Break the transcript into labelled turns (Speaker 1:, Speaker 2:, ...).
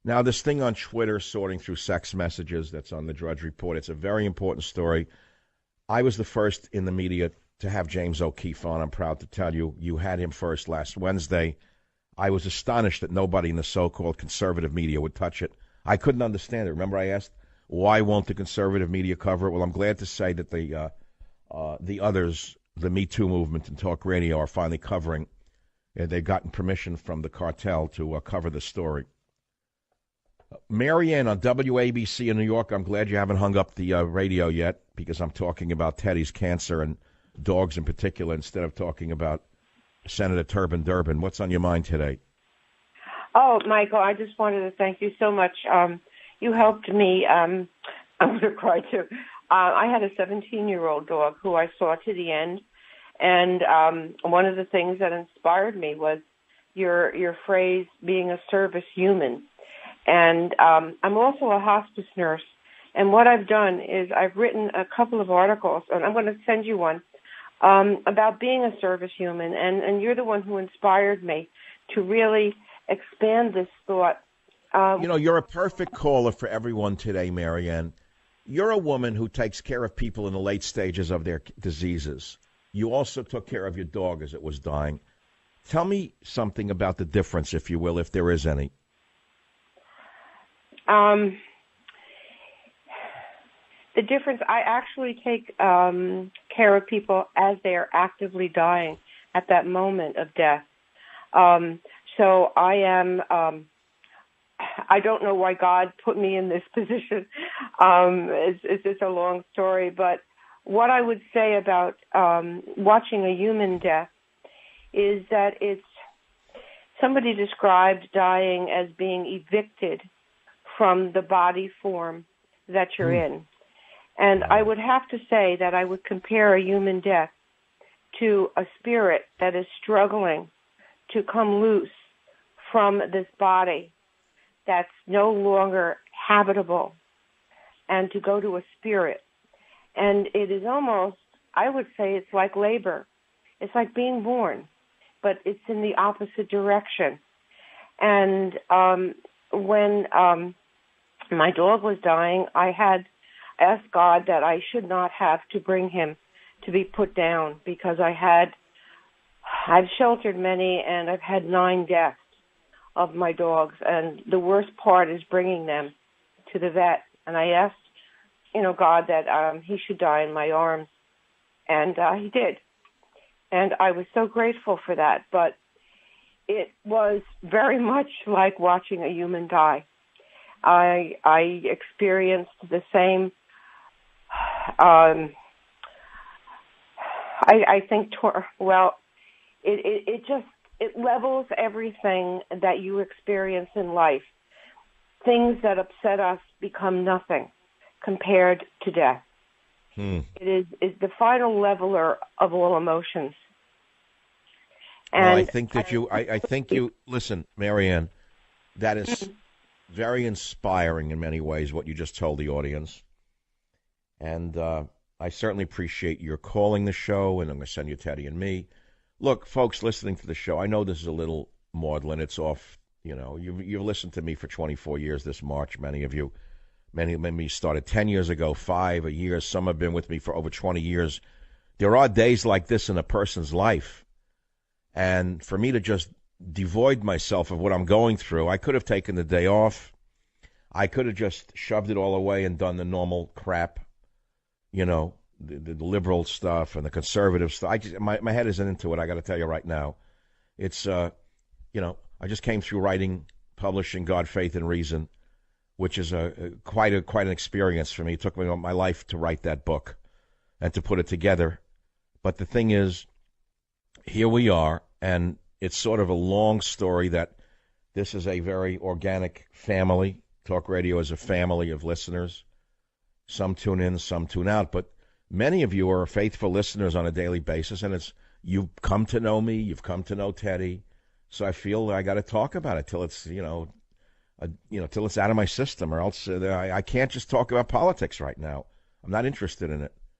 Speaker 1: Now, this thing on Twitter, sorting through sex messages that's on the Drudge Report, it's a very important story. I was the first in the media to have James O'Keefe on. I'm proud to tell you. You had him first last Wednesday. I was astonished that nobody in the so-called conservative media would touch it. I couldn't understand it. Remember I asked, why won't the conservative media cover it? Well, I'm glad to say that the others, the Me Too movement and talk radio, are finally covering. They've gotten permission from the cartel to cover the story. Marianne on WABC in New York, I'm glad you haven't hung up the radio yet because I'm talking about Teddy's cancer and dogs in particular instead of talking about Senator Turban Durbin. What's on your mind today?
Speaker 2: Oh, Michael, I just wanted to thank you so much. You helped me. I'm going to cry too. I had a 17-year-old dog who I saw to the end, and one of the things that inspired me was your phrase, being a service human. And I'm also a hospice nurse, and what I've done is I've written a couple of articles, and I'm going to send you one, about being a service human, and you're the one who inspired me to really expand this thought.
Speaker 1: You're a perfect caller for everyone today, Marianne. You're a woman who takes care of people in the late stages of their diseases. You also took care of your dog as it was dying. Tell me something about the difference, if you will, if there is any.
Speaker 2: The difference, I actually take care of people as they are actively dying at that moment of death. So I am, I don't know why God put me in this position. It's just a long story. But what I would say about watching a human death is that somebody described dying as being evicted from the body form that you're in. And I would have to say that I would compare a human death to a spirit that is struggling to come loose from this body that's no longer habitable and to go to a spirit. And it is almost, I would say it's like labor. It's like being born, but it's in the opposite direction. And when my dog was dying, I had asked God that I should not have to bring him to be put down because I've sheltered many and I've had 9 deaths of my dogs, and the worst part is bringing them to the vet. And I asked, God that he should die in my arms, and he did. And I was so grateful for that, but it was very much like watching a human die. I experienced the same, I think, it levels everything that you experience in life. Things that upset us become nothing compared to death. It is the final leveler of all emotions. And
Speaker 1: well, I think you, listen, Marianne, that is very inspiring in many ways, what you just told the audience. And I certainly appreciate your calling the show, and I'm going to send you Teddy and me. Look, folks listening to the show, I know this is a little maudlin. It's off, you've listened to me for 24 years this March, many of you. Many of me started 10 years ago, 5 a year. Some have been with me for over 20 years. There are days like this in a person's life. And for me to just devoid myself of what I'm going through, I could have taken the day off. I could have just shoved it all away and done the normal crap, the liberal stuff and the conservative stuff. My head isn't into it, I got to tell you right now. It's, I just came through writing, publishing God, Faith, and Reason, which is quite an experience for me. It took me all my life to write that book and to put it together. But the thing is, here we are, and it's sort of a long story that this is a very organic family. Talk radio is a family of listeners. Some tune in, some tune out, but many of you are faithful listeners on a daily basis, and you've come to know me, you've come to know Teddy, so I feel I got to talk about it till it's till it's out of my system, or else I can't just talk about politics right now. I'm not interested in it.